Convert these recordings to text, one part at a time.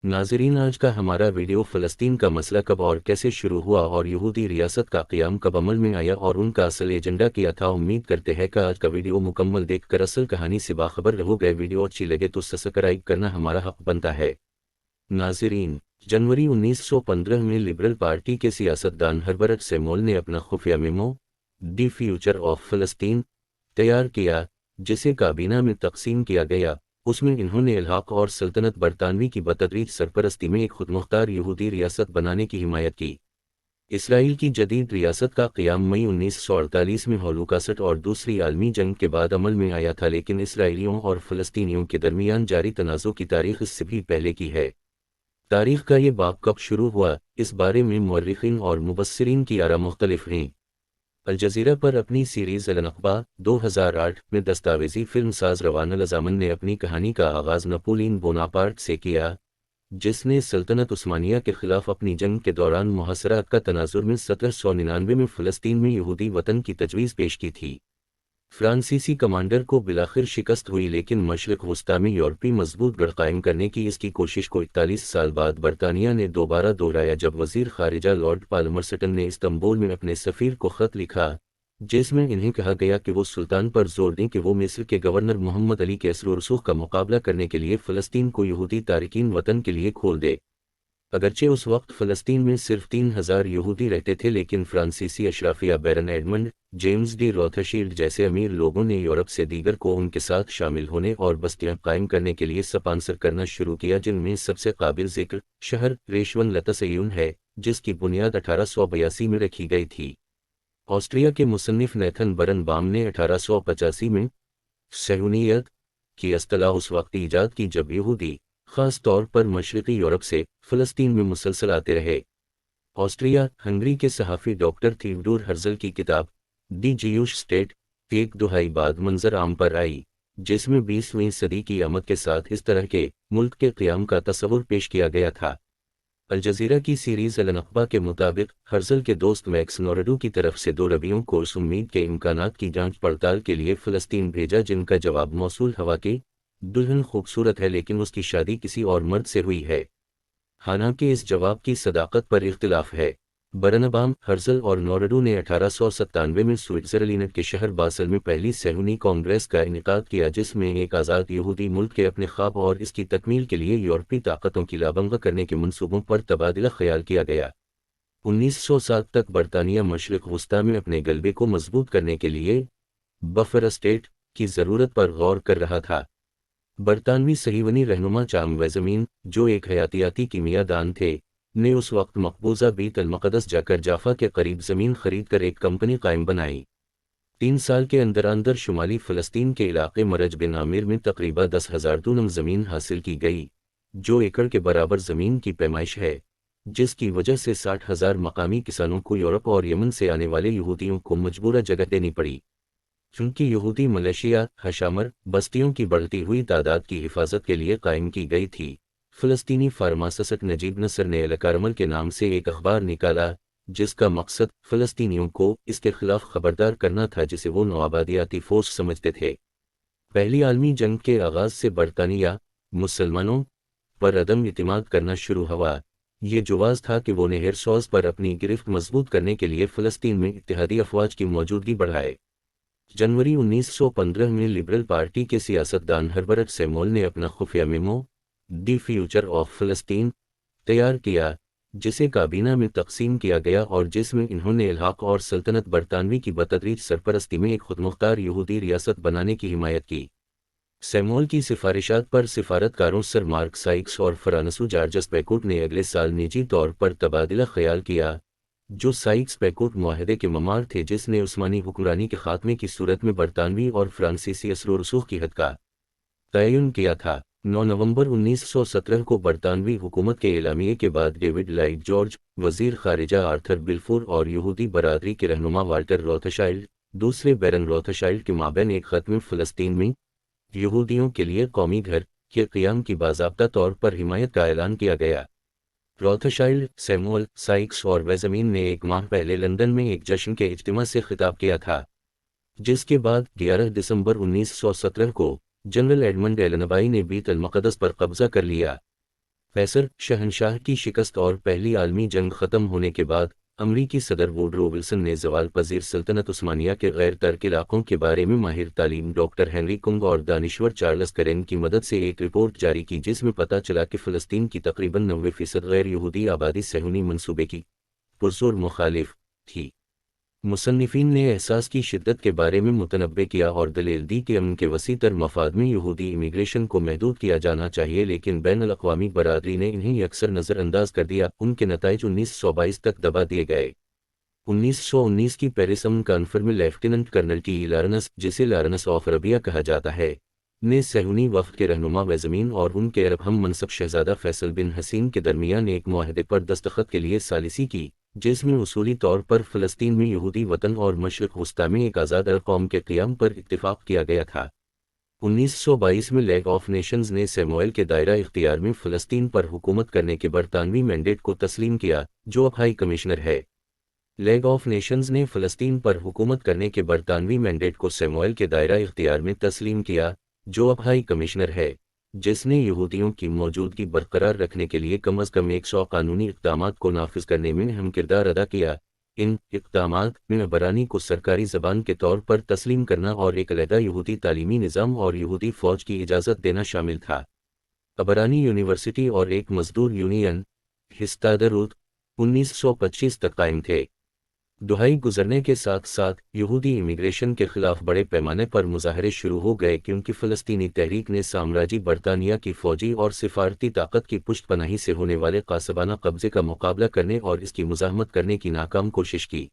ناظرین، آج کا ہمارا ویڈیو فلسطین کا مسئلہ کب اور کیسے شروع ہوا اور یہودی ریاست کا قیام کب عمل میں آیا اور ان کا اصل ایجنڈا کیا تھا۔ امید کرتے ہیں کہ آج کا ویڈیو مکمل دیکھ کر اصل کہانی سے باخبر رہو گے۔ ویڈیو اچھی لگے تو سبسکرائب کرنا ہمارا حق بنتا ہے۔ ناظرین، جنوری 1915 میں لبرل پارٹی کے سیاستدان ہربرٹ سیمول نے اپنا خفیہ میمو دی فیوچر آف فلسطین تیار کیا، جسے کابینہ میں تقسیم کیا گیا۔ اس میں انہوں نے الحاق اور سلطنت برطانوی کی بتدریج سرپرستی میں ایک خود مختار یہودی ریاست بنانے کی حمایت کی۔ اسرائیل کی جدید ریاست کا قیام مئی 1948 میں ہولوکاسٹ اور دوسری عالمی جنگ کے بعد عمل میں آیا تھا، لیکن اسرائیلیوں اور فلسطینیوں کے درمیان جاری تنازع کی تاریخ اس سے بھی پہلے کی ہے۔ تاریخ کا یہ باب کب شروع ہوا، اس بارے میں مورخین اور مبصرین کی آراء مختلف ہیں۔ الجزیرہ پر اپنی سیریز النخبہ 2008 میں دستاویزی فلم ساز روان الزامن نے اپنی کہانی کا آغاز نپولین بوناپارٹ سے کیا، جس نے سلطنت عثمانیہ کے خلاف اپنی جنگ کے دوران محاصرات کا تناظر میں 1799 میں فلسطین میں یہودی وطن کی تجویز پیش کی تھی۔ فرانسیسی کمانڈر کو بالآخر شکست ہوئی، لیکن مشرق وسطیٰ میں یورپی مضبوط گڑھ قائم کرنے کی اس کی کوشش کو 41 سال بعد برطانیہ نے دوبارہ دہرایا جب وزیر خارجہ لارڈ پالمرسٹن نے استنبول میں اپنے سفیر کو خط لکھا، جس میں انہیں کہا گیا کہ وہ سلطان پر زور دیں کہ وہ مصر کے گورنر محمد علی کے اثر و رسوخ کا مقابلہ کرنے کے لیے فلسطین کو یہودی تارکین وطن کے لیے کھول دے۔ اگرچہ اس وقت فلسطین میں صرف 3000 یہودی رہتے تھے، لیکن فرانسیسی اشرافیہ بیرن ایڈمنڈ جیمز ڈی روتھشیلڈ جیسے امیر لوگوں نے یورپ سے دیگر کو ان کے ساتھ شامل ہونے اور بستیاں قائم کرنے کے لیے سپانسر کرنا شروع کیا، جن میں سب سے قابل ذکر شہر ریشون لتسیون ہے، جس کی بنیاد 1882 میں رکھی گئی تھی۔ آسٹریا کے مصنف نیتھن برن بام نے 1885 میں صہیونیت کی اصطلاح اس وقت ایجاد کی جب یہودی، خاص طور پر مشرقی یورپ سے، فلسطین میں مسلسل آتے رہے۔ آسٹریا ہنگری کے صحافی ڈاکٹر تھیوڈور ہرزل کی کتاب دی جیوش اسٹیٹ ایک دہائی بعد منظر عام پر آئی، جس میں 20ویں صدی کی آمد کے ساتھ اس طرح کے ملک کے قیام کا تصور پیش کیا گیا تھا۔ الجزیرہ کی سیریز النخبہ کے مطابق ہرزل کے دوست میکس نورڈو کی طرف سے 2 ربیعوں کو اس امید کے امکانات کی جانچ پڑتال کے لیے فلسطین بھیجا، جن کا جواب موصول ہوا کہ دلہن خوبصورت ہے لیکن اس کی شادی کسی اور مرد سے ہوئی ہے۔ حالانکہ اس جواب کی صداقت پر اختلاف ہے۔ برنبام، ہرزل اور نورڈو نے 1897 میں سوئٹزرلینڈ کے شہر باسل میں پہلی صہیونی کانگریس کا انعقاد کیا، جس میں ایک آزاد یہودی ملک کے اپنے خواب اور اس کی تکمیل کے لیے یورپی طاقتوں کی لابنگ کرنے کے منصوبوں پر تبادلہ خیال کیا گیا۔ 1907 تک برطانیہ مشرق وسطیٰ میں اپنے غلبے کو مضبوط کرنے کے لیے بفر اسٹیٹ کی ضرورت پر غور کر رہا تھا۔ برطانوی صہیونی رہنما چام ویزمین، جو ایک حیاتیاتی کیمیا دان تھے، نے اس وقت مقبوضہ بیت المقدس جا کر جافا کے قریب زمین خرید کر ایک کمپنی قائم بنائی۔ 3 سال کے اندر شمالی فلسطین کے علاقے مرج بن عامر میں تقریباً 10,000 دونم زمین حاصل کی گئی، جو ایکڑ کے برابر زمین کی پیمائش ہے، جس کی وجہ سے 60,000 مقامی کسانوں کو یورپ اور یمن سے آنے والے یہودیوں کو مجبورہ جگہ دینی پڑی۔ چونکہ یہودی ملیشیا ہشامر بستیوں کی بڑھتی ہوئی تعداد کی حفاظت کے لیے قائم کی گئی تھی، فلسطینی فارماسسٹ نجیب نصر نے الکارمل کے نام سے ایک اخبار نکالا، جس کا مقصد فلسطینیوں کو اس کے خلاف خبردار کرنا تھا جسے وہ نوآبادیاتی فورس سمجھتے تھے۔ پہلی عالمی جنگ کے آغاز سے برطانیہ مسلمانوں پر عدم اعتماد کرنا شروع ہوا۔ یہ جواز تھا کہ وہ نہر سوز پر اپنی گرفت مضبوط کرنے کے لیے فلسطین میں اتحادی افواج کی موجودگی بڑھائے۔ جنوری 1915 میں لبرل پارٹی کے سیاستدان ہربرٹ سیمول نے اپنا خفیہ میمو دی فیوچر آف فلسطین تیار کیا، جسے کابینہ میں تقسیم کیا گیا اور جس میں انہوں نے الحاق اور سلطنت برطانوی کی بتدریج سرپرستی میں ایک خود مختار یہودی ریاست بنانے کی حمایت کی۔ سیمول کی سفارشات پر سفارتکاروں سر مارک سائکس اور فرانسو جارجس پیکوٹ نے اگلے سال نجی طور پر تبادلہ خیال کیا، جو سائکس پیکوٹ معاہدے کے ممار تھے، جس نے عثمانی حکمرانی کے خاتمے کی صورت میں برطانوی اور فرانسیسی اثر و رسوخ کی حد کا تعین کیا تھا۔ 9 نومبر 1917 کو برطانوی حکومت کے اعلامیے کے بعد ڈیوڈ لائیڈ جارج، وزیر خارجہ آرتھر بلفور اور یہودی برادری کے رہنما والٹر روتھشائلڈ، دوسرے بیرن روتھشائلڈ کے مابین ایک خط میں فلسطین میں یہودیوں کے لیے قومی گھر کے قیام کی باضابطہ طور پر حمایت کا اعلان کیا گیا۔ روتھشائلڈ، سیمول، سائکس اور ویزمین نے 1 ماہ پہلے لندن میں ایک جشن کے اجتماع سے خطاب کیا تھا، جس کے بعد 11 دسمبر 1917 کو جنرل ایڈمنڈ ایلنبائی نے بیت المقدس پر قبضہ کر لیا۔ فیصل شہنشاہ کی شکست اور پہلی عالمی جنگ ختم ہونے کے بعد امریکی صدر ووڈرو ولسن نے زوال پذیر سلطنت عثمانیہ کے غیر ترک علاقوں کے بارے میں ماہر تعلیم ڈاکٹر ہنری کنگ اور دانشور چارلس کرین کی مدد سے ایک رپورٹ جاری کی جس میں پتہ چلا کہ فلسطین کی تقریباً 90% غیر یہودی آبادی صہیونی منصوبے کی پرزور مخالف تھی۔ مصنفین نے احساس کی شدت کے بارے میں متنبع کیا اور دلیل دی کہ امن کے وسیع تر مفاد میں یہودی امیگریشن کو محدود کیا جانا چاہیے، لیکن بین الاقوامی برادری نے انہیں اکثر نظر انداز کر دیا۔ ان کے نتائج 1922 تک دبا دیے گئے۔ 1919 کی پیرس امن کانفرنس میں لیفٹیننٹ کرنل ٹی لارنس، جسے لارنس آف عربیہ کہا جاتا ہے، نے صہیونی وفد کے رہنما وزمین اور ان کے عرب ہم منصب شہزادہ فیصل بن حسین کے درمیان ایک معاہدے پر دستخط کے لیے ثالثی کی، جس میں اصولی طور پر فلسطین میں یہودی وطن اور مشرق وسطی میں ایک آزاد عرب قوم کے قیام پر اتفاق کیا گیا تھا۔ 1922 میں لیگ آف نیشنز نے سیموئل کے دائرہ اختیار میں فلسطین پر حکومت کرنے کے برطانوی مینڈیٹ کو تسلیم کیا، جو اب ہائی کمشنر ہے۔ لیگ آف نیشنز نے فلسطین پر حکومت کرنے کے برطانوی مینڈیٹ کو سیموئل کے دائرہ اختیار میں تسلیم کیا، جو اب ہائی کمشنر ہے، جس نے یہودیوں کی موجودگی برقرار رکھنے کے لیے کم از کم 100 قانونی اقدامات کو نافذ کرنے میں اہم کردار ادا کیا۔ ان اقدامات میں عبرانی کو سرکاری زبان کے طور پر تسلیم کرنا اور ایک علیحدہ یہودی تعلیمی نظام اور یہودی فوج کی اجازت دینا شامل تھا۔ عبرانی یونیورسٹی اور ایک مزدور یونین ہستادروت 1925 تک قائم تھے۔ دہائی گزرنے کے ساتھ ساتھ یہودی امیگریشن کے خلاف بڑے پیمانے پر مظاہرے شروع ہو گئے، کیونکہ فلسطینی تحریک نے سامراجی برطانیہ کی فوجی اور سفارتی طاقت کی پشت پناہی سے ہونے والے قاصبانہ قبضے کا مقابلہ کرنے اور اس کی مزاحمت کرنے کی ناکام کوشش کی۔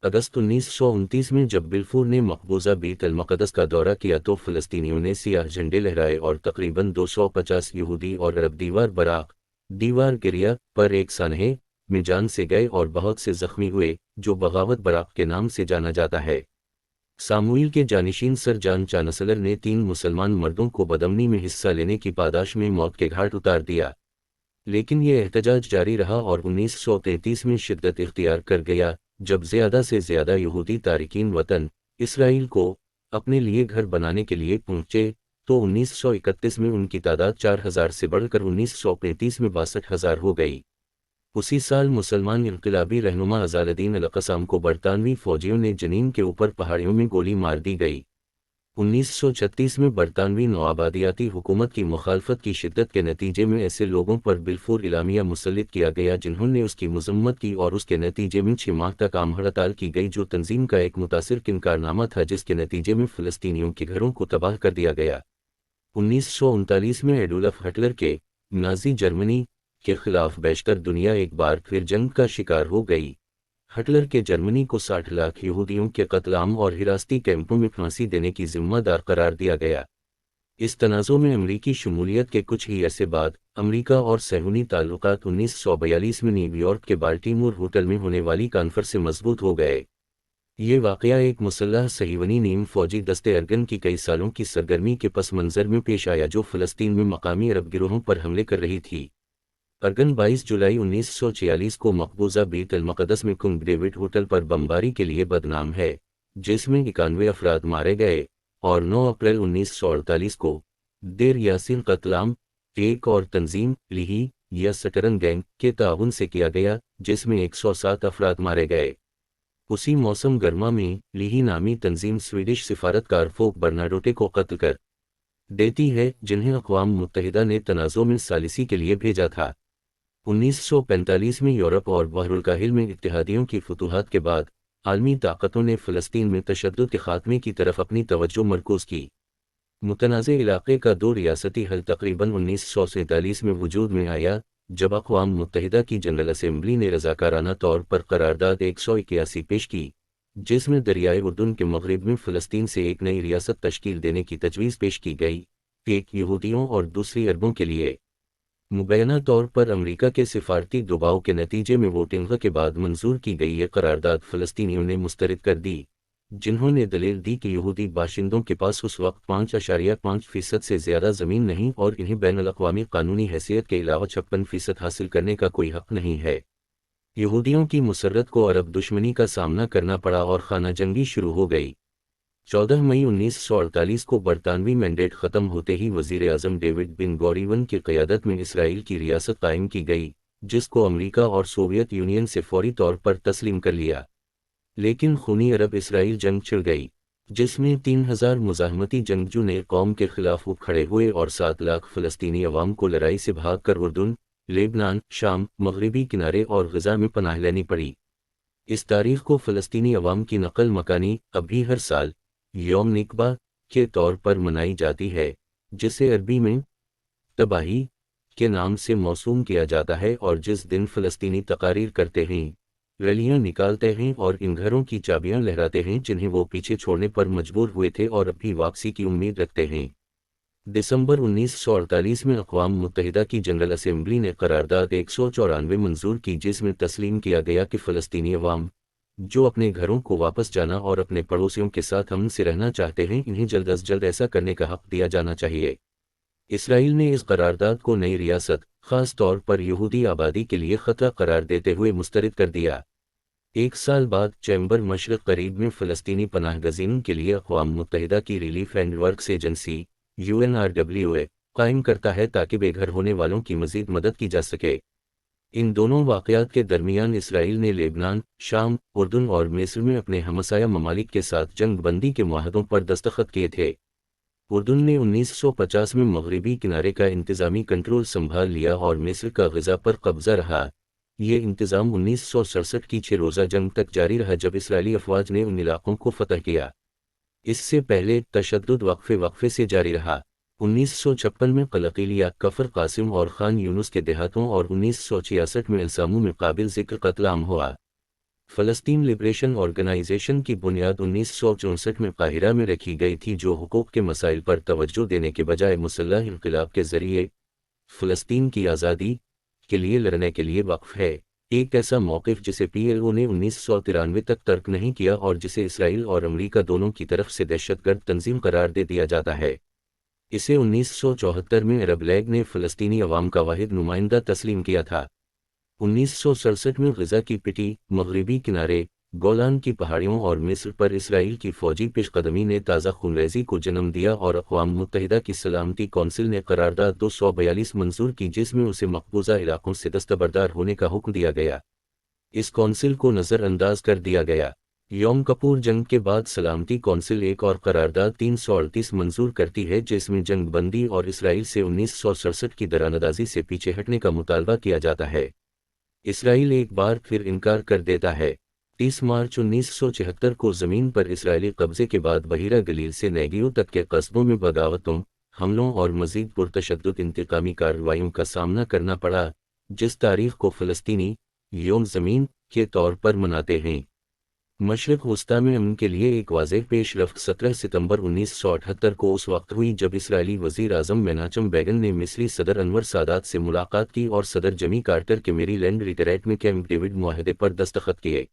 اگست 1929 میں جب بلفور نے مقبوضہ بیت المقدس کا دورہ کیا تو فلسطینیوں نے سیاہ جھنڈے لہرائے اور تقریباً 250 یہودی اور عرب دیوار براق، دیوار گریا پر ایک سانحے میں جان سے گئے اور بہت سے زخمی ہوئے، جو بغاوت براق کے نام سے جانا جاتا ہے۔ ساموئیل کے جانشین سر جان چانسلر نے 3 مسلمان مردوں کو بدامنی میں حصہ لینے کی پاداش میں موت کے گھاٹ اتار دیا، لیکن یہ احتجاج جاری رہا اور 1933 میں شدت اختیار کر گیا، جب زیادہ سے زیادہ یہودی تارکین وطن اسرائیل کو اپنے لیے گھر بنانے کے لیے پہنچے، تو 1931 میں ان کی تعداد 4000 سے بڑھ کر 1935 میں 62,000 ہو گئی۔ اسی سال مسلمان انقلابی رہنما عزال الدین القسام کو برطانوی فوجیوں نے جنین کے اوپر پہاڑیوں میں گولی مار دی گئی۔ 1936 میں برطانوی نوآبادیاتی حکومت کی مخالفت کی شدت کے نتیجے میں ایسے لوگوں پر بلفور اعلامیہ مسلط کیا گیا جنہوں نے اس کی مذمت کی، اور اس کے نتیجے میں 6 ماہ تک عام ہڑتال کی گئی، جو تنظیم کا ایک متاثر کن کارنامہ تھا جس کے نتیجے میں فلسطینیوں کے گھروں کو تباہ کر دیا گیا۔ 1939 میں ایڈولف ہٹلر کے نازی جرمنی کے خلاف بیشتر دنیا ایک بار پھر جنگ کا شکار ہو گئی۔ ہٹلر کے جرمنی کو 60 لاکھ یہودیوں کے قتل عام اور حراستی کیمپوں میں پھانسی دینے کی ذمہ دار قرار دیا گیا۔ اس تنازع میں امریکی شمولیت کے کچھ ہی عرصے بعد امریکہ اور صہیونی تعلقات 1942 میں نیو یارک کے بالٹیمور ہوٹل میں ہونے والی کانفرنس سے مضبوط ہو گئے۔ یہ واقعہ ایک مسلح صہیونی نیم فوجی دستے ارگن کی کئی سالوں کی سرگرمی کے پس منظر میں پیش آیا جو فلسطین میں مقامی عرب گروہوں پر حملے کر رہی تھی۔ ارگن 22 جولائی 1946 کو مقبوضہ بیت المقدس میں کنگ ڈیوڈ ہوٹل پر بمباری کے لیے بدنام ہے، جس میں 91 افراد مارے گئے، اور 9 اپریل 1948 کو دیر یاسین قتل عام ایک اور تنظیم لیہی یا سٹرن گینگ کے تعاون سے کیا گیا، جس میں 107 افراد مارے گئے۔ اسی موسم گرما میں لیہی نامی تنظیم سویڈش سفارتکار فوک برناڈوٹے کو قتل کر دیتی ہے، جنہیں اقوام متحدہ نے تنازع میں ثالثی کے لیے بھیجا تھا۔ 1945 میں یورپ اور بحر الکاہل میں اتحادیوں کی فتوحات کے بعد عالمی طاقتوں نے فلسطین میں تشدد کے خاتمے کی طرف اپنی توجہ مرکوز کی۔ متنازع علاقے کا 2 ریاستی حل تقریباً 1947 میں وجود میں آیا، جب اقوام متحدہ کی جنرل اسمبلی نے رضاکارانہ طور پر قرارداد 181 پیش کی، جس میں دریائے اردن کے مغرب میں فلسطین سے ایک نئی ریاست تشکیل دینے کی تجویز پیش کی گئی، ایک یہودیوں اور دوسری عربوں کے لیے۔ مبینہ طور پر امریکہ کے سفارتی دباؤ کے نتیجے میں ووٹنگ کے بعد منظور کی گئی یہ قرارداد فلسطینیوں نے مسترد کر دی، جنہوں نے دلیل دی کہ یہودی باشندوں کے پاس اس وقت 5.5% سے زیادہ زمین نہیں اور انہیں بین الاقوامی قانونی حیثیت کے علاوہ 56% حاصل کرنے کا کوئی حق نہیں ہے۔ یہودیوں کی مسرت کو عرب دشمنی کا سامنا کرنا پڑا اور خانہ جنگی شروع ہو گئی۔ 14 مئی 1948 کو برطانوی مینڈیٹ ختم ہوتے ہی وزیر اعظم ڈیوڈ بن گوریون کی قیادت میں اسرائیل کی ریاست قائم کی گئی، جس کو امریکہ اور سوویت یونین سے فوری طور پر تسلیم کر لیا۔ لیکن خونی عرب اسرائیل جنگ چھڑ گئی، جس میں 3,000 مزاحمتی جنگجو نئے قوم کے خلاف اٹھ کھڑے ہوئے اور 7 لاکھ فلسطینی عوام کو لڑائی سے بھاگ کر اردن، لبنان، شام، مغربی کنارے اور غزہ میں پناہ لینی پڑی۔ اس تاریخ کو فلسطینی عوام کی نقل مکانی اب بھی ہر سال یوم نکبہ کے طور پر منائی جاتی ہے، جسے عربی میں تباہی کے نام سے موسوم کیا جاتا ہے، اور جس دن فلسطینی تقاریر کرتے ہیں، ریلیاں نکالتے ہیں اور ان گھروں کی چابیاں لہراتے ہیں جنہیں وہ پیچھے چھوڑنے پر مجبور ہوئے تھے اور اب بھی واپسی کی امید رکھتے ہیں۔ دسمبر 1948 میں اقوام متحدہ کی جنرل اسمبلی نے قرارداد 194 منظور کی، جس میں تسلیم کیا گیا کہ فلسطینی عوام جو اپنے گھروں کو واپس جانا اور اپنے پڑوسیوں کے ساتھ امن سے رہنا چاہتے ہیں، انہیں جلد از جلد ایسا کرنے کا حق دیا جانا چاہیے۔ اسرائیل نے اس قرارداد کو نئی ریاست، خاص طور پر یہودی آبادی کے لیے خطرہ قرار دیتے ہوئے مسترد کر دیا۔ ایک سال بعد چیمبر مشرق قریب میں فلسطینی پناہ گزینوں کے لیے اقوام متحدہ کی relief and works agency UNRWA قائم کرتا ہے تاکہ بے گھر ہونے والوں کی مزید مدد کی جا سکے۔ ان دونوں واقعات کے درمیان اسرائیل نے لبنان، شام، اردن اور مصر میں اپنے ہمسایہ ممالک کے ساتھ جنگ بندی کے معاہدوں پر دستخط کیے تھے۔ اردن نے 1950 میں مغربی کنارے کا انتظامی کنٹرول سنبھال لیا اور مصر کا غزہ پر قبضہ رہا۔ یہ انتظام 1967 کی 6 روزہ جنگ تک جاری رہا جب اسرائیلی افواج نے ان علاقوں کو فتح کیا۔ اس سے پہلے تشدد وقفے سے جاری رہا۔ 1956 میں قلقیلیہ، کفر قاسم اور خان یونس کے دیہاتوں اور 1966 میں الزاموں میں قابل ذکر قتل عام ہوا۔ فلسطین لبریشن آرگنائزیشن کی بنیاد 1964 میں قاہرہ میں رکھی گئی تھی، جو حقوق کے مسائل پر توجہ دینے کے بجائے مسلح انقلاب کے ذریعے فلسطین کی آزادی کے لیے لڑنے کے لیے وقف ہے، ایک ایسا موقف جسے PLO نے 1993 تک ترک نہیں کیا اور جسے اسرائیل اور امریکہ دونوں کی طرف سے دہشت گرد تنظیم قرار دے دیا جاتا ہے۔ اسے 1974 میں عرب لیگ نے فلسطینی عوام کا واحد نمائندہ تسلیم کیا تھا۔ 1967 میں غزہ کی پٹی، مغربی کنارے، گولان کی پہاڑیوں اور مصر پر اسرائیل کی فوجی پیش قدمی نے تازہ خونریزی کو جنم دیا اور اقوام متحدہ کی سلامتی کونسل نے قرارداد 242 منظور کی، جس میں اسے مقبوضہ علاقوں سے دستبردار ہونے کا حکم دیا گیا۔ اس کونسل کو نظر انداز کر دیا گیا۔ یوم کپور جنگ کے بعد سلامتی کونسل ایک اور قرارداد 338 منظور کرتی ہے، جس میں جنگ بندی اور اسرائیل سے 1967 کی درندازی سے پیچھے ہٹنے کا مطالبہ کیا جاتا ہے۔ اسرائیل ایک بار پھر انکار کر دیتا ہے۔ 30 مارچ 1976 کو زمین پر اسرائیلی قبضے کے بعد بحیرہ گلیل سے نیگیو تک کے قصبوں میں بغاوتوں، حملوں اور مزید پرتشدد انتقامی کارروائیوں کا سامنا کرنا پڑا، جس تاریخ کو فلسطینی یوم زمین کے طور پر مناتے ہیں۔ مشرق وسطیٰ میں امن کے لیے ایک واضح پیش رفت 17 ستمبر 1978 کو اس وقت ہوئی جب اسرائیلی وزیر اعظم میناچم بیگن نے مصری صدر انور سادات سے ملاقات کی اور صدر جمی کارٹر کے میری لینڈ ریٹریٹ میں کیمپ ڈیوڈ معاہدے پر دستخط کیے۔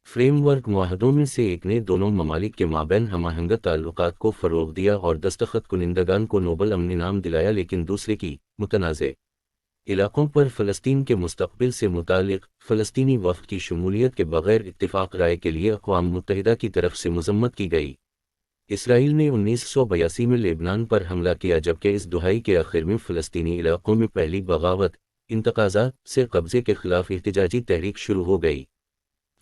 فریم ورک معاہدوں میں سے ایک نے دونوں ممالک کے مابین ہم آہنگ تعلقات کو فروغ دیا اور دستخط کنندگان کو نوبل امن انعام دلایا، لیکن دوسرے کی متنازع علاقوں پر فلسطین کے مستقبل سے متعلق فلسطینی وفد کی شمولیت کے بغیر اتفاق رائے کے لیے اقوام متحدہ کی طرف سے مذمت کی گئی۔ اسرائیل نے 1982 میں لبنان پر حملہ کیا، جبکہ اس دہائی کے آخر میں فلسطینی علاقوں میں پہلی بغاوت، انتقاضات سے قبضے کے خلاف احتجاجی تحریک شروع ہو گئی۔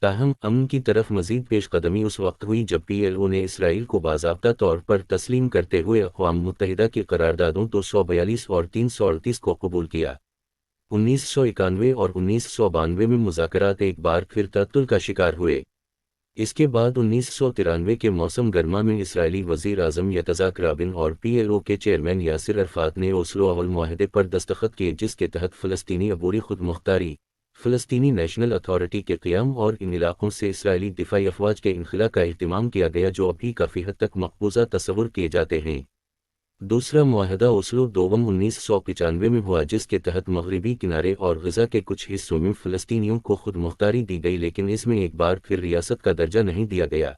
تاہم امن کی طرف مزید پیش قدمی اس وقت ہوئی جب PLO نے اسرائیل کو باضابطہ طور پر تسلیم کرتے ہوئے اقوام متحدہ کی قراردادوں 242 اور 338 کو قبول کیا۔ 1991 اور 1992 میں مذاکرات ایک بار پھر تعطل کا شکار ہوئے۔ اس کے بعد 1993 کے موسم گرما میں اسرائیلی وزیر اعظم یتزاک رابن اور PLO کے چیئرمین یاسر عرفات نے اوسلو اول معاہدے پر دستخط کیے، جس کے تحت فلسطینی عبوری خود مختاری، فلسطینی نیشنل اتھارٹی کے قیام اور ان علاقوں سے اسرائیلی دفاعی افواج کے انخلا کا اہتمام کیا گیا جو ابھی کافی حد تک مقبوضہ تصور کیے جاتے ہیں۔ دوسرا معاہدہ اوسلو دوم 1995 میں ہوا، جس کے تحت مغربی کنارے اور غزہ کے کچھ حصوں میں فلسطینیوں کو خود مختاری دی گئی، لیکن اس میں ایک بار پھر ریاست کا درجہ نہیں دیا گیا۔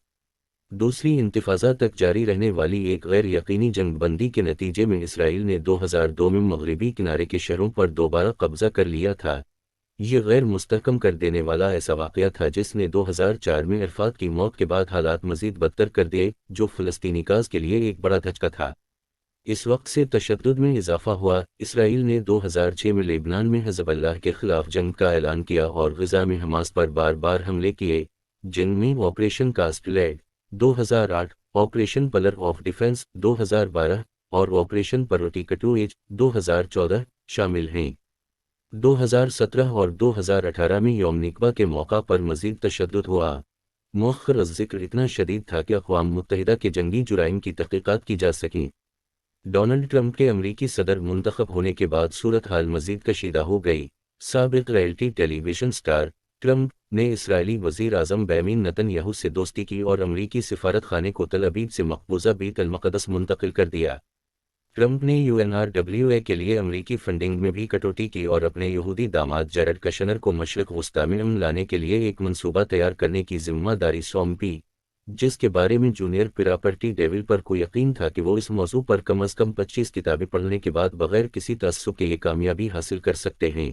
دوسری انتفاضہ تک جاری رہنے والی ایک غیر یقینی جنگ بندی کے نتیجے میں اسرائیل نے 2002 میں مغربی کنارے کے شہروں پر دوبارہ قبضہ کر لیا تھا، یہ غیر مستحکم کر دینے والا ایسا واقعہ تھا جس نے 2004 میں عرفات کی موت کے بعد حالات مزید بدتر کر دیے، جو فلسطینی کاز کے لیے ایک بڑا دھچکا تھا۔ اس وقت سے تشدد میں اضافہ ہوا۔ اسرائیل نے 2006 میں لبنان میں حزب اللہ کے خلاف جنگ کا اعلان کیا اور غزہ میں حماس پر بار بار حملے کیے، جن میں operation cost league 2008، operation pillar of defence 2012 اور آپریشن پروٹیکٹو 2014 شامل ہیں۔ 2017 اور 2018 میں یوم نکبہ کے موقع پر مزید تشدد ہوا۔ مؤخر الذکر اتنا شدید تھا کہ اقوام متحدہ کے جنگی جرائم کی تحقیقات کی جا سکیں۔ ڈونلڈ ٹرمپ کے امریکی صدر منتخب ہونے کے بعد صورتحال مزید کشیدہ ہو گئی۔ سابق ریئلٹی ٹیلی ویژن سٹار ٹرمپ نے اسرائیلی وزیر اعظم بینیامین نتن یاہو سے دوستی کی اور امریکی سفارت خانے کو تل ابیب سے مقبوضہ بیت المقدس منتقل کر دیا۔ ٹرمپ نے UNRWA کے لیے امریکی فنڈنگ میں بھی کٹوتی کی اور اپنے یہودی داماد جیرڈ کشنر کو مشرق وسطی میں امن لانے کے لیے ایک منصوبہ تیار کرنے کی ذمہ داری سونپی، جس کے بارے میں جونیئر پراپرٹی ڈیول پر کو یقین تھا کہ وہ اس موضوع پر کم از کم 25 کتابیں پڑھنے کے بعد بغیر کسی تعصب کے یہ کامیابی حاصل کر سکتے ہیں۔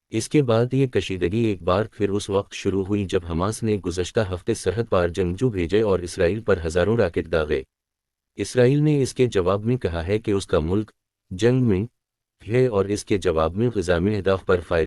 اس کے بعد یہ کشیدگی ایک بار پھر اس وقت شروع ہوئی جب حماس نے گزشتہ ہفتے سرحد پار جنگجو بھیجے اور اسرائیل پر ہزاروں راکٹ داغے۔ اسرائیل نے اس کے جواب میں کہا ہے کہ اس کا ملک جنگ میں ہے اور اس کے جواب میں غزہ میں اہداف پر فائر